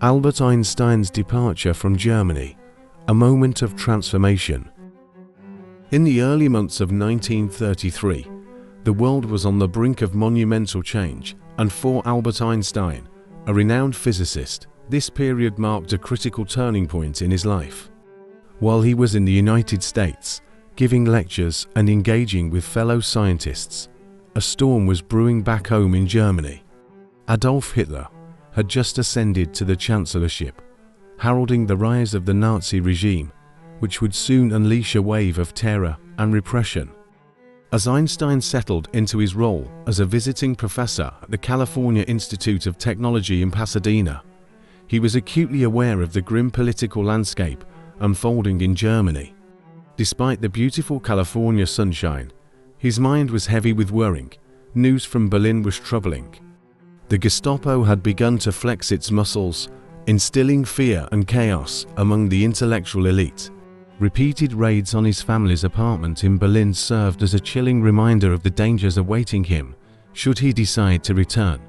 Albert Einstein's departure from Germany, a moment of transformation. In the early months of 1933, the world was on the brink of monumental change, and for Albert Einstein, a renowned physicist, this period marked a critical turning point in his life. While he was in the United States, giving lectures and engaging with fellow scientists, a storm was brewing back home in Germany. Adolf Hitler had just ascended to the chancellorship, heralding the rise of the Nazi regime, which would soon unleash a wave of terror and repression. As Einstein settled into his role as a visiting professor at the California Institute of Technology in Pasadena, he was acutely aware of the grim political landscape unfolding in Germany. Despite the beautiful California sunshine, his mind was heavy with worrying. News from Berlin was troubling. The Gestapo had begun to flex its muscles, instilling fear and chaos among the intellectual elite. Repeated raids on his family's apartment in Berlin served as a chilling reminder of the dangers awaiting him should he decide to return.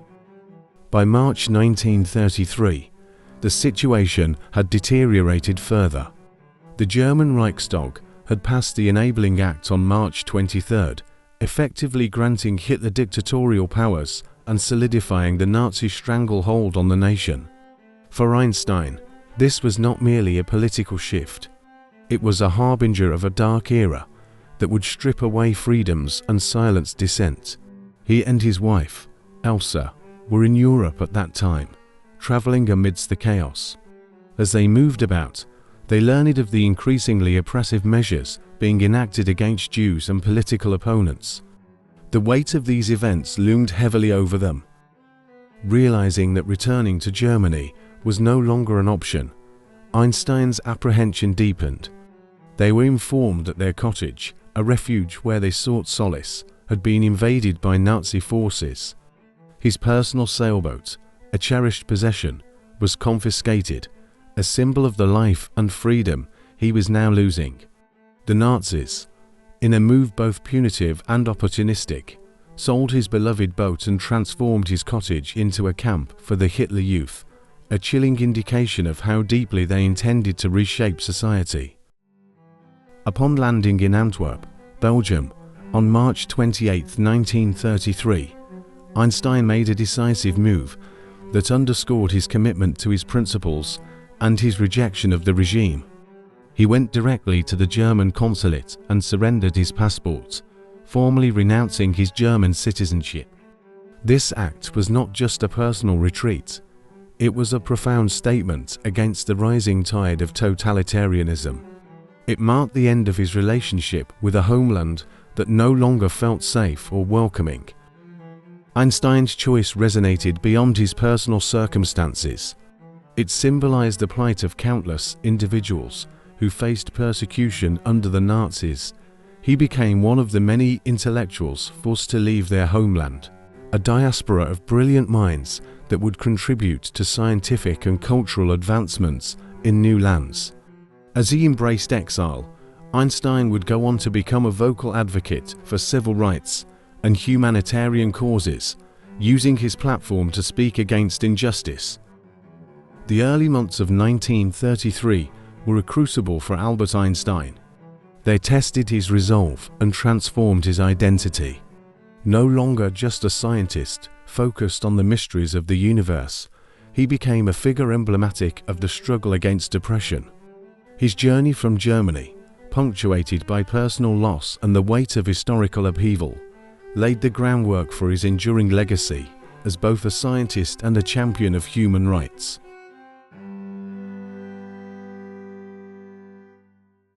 By March 1933, the situation had deteriorated further. The German Reichstag had passed the Enabling Act on March 23rd, effectively granting Hitler dictatorial powers and solidifying the Nazi stranglehold on the nation. For Einstein, this was not merely a political shift. It was a harbinger of a dark era that would strip away freedoms and silence dissent. He and his wife, Elsa, were in Europe at that time, traveling amidst the chaos. As they moved about, they learned of the increasingly oppressive measures being enacted against Jews and political opponents. The weight of these events loomed heavily over them. Realizing that returning to Germany was no longer an option, Einstein's apprehension deepened. They were informed that their cottage, a refuge where they sought solace, had been invaded by Nazi forces. His personal sailboat, a cherished possession, was confiscated, a symbol of the life and freedom he was now losing. The Nazis, in a move both punitive and opportunistic, sold his beloved boat and transformed his cottage into a camp for the Hitler Youth, a chilling indication of how deeply they intended to reshape society. Upon landing in Antwerp, Belgium, on March 28, 1933, Einstein made a decisive move that underscored his commitment to his principles and his rejection of the regime. He went directly to the German consulate and surrendered his passport, formally renouncing his German citizenship. This act was not just a personal retreat. It was a profound statement against the rising tide of totalitarianism. It marked the end of his relationship with a homeland that no longer felt safe or welcoming. Einstein's choice resonated beyond his personal circumstances. It symbolized the plight of countless individuals who faced persecution under the Nazis. He became one of the many intellectuals forced to leave their homeland, a diaspora of brilliant minds that would contribute to scientific and cultural advancements in new lands. As he embraced exile, Einstein would go on to become a vocal advocate for civil rights and humanitarian causes, using his platform to speak against injustice. The early months of 1933 were a crucible for Albert Einstein. They tested his resolve and transformed his identity. No longer just a scientist focused on the mysteries of the universe, he became a figure emblematic of the struggle against oppression. His journey from Germany, punctuated by personal loss and the weight of historical upheaval, laid the groundwork for his enduring legacy as both a scientist and a champion of human rights.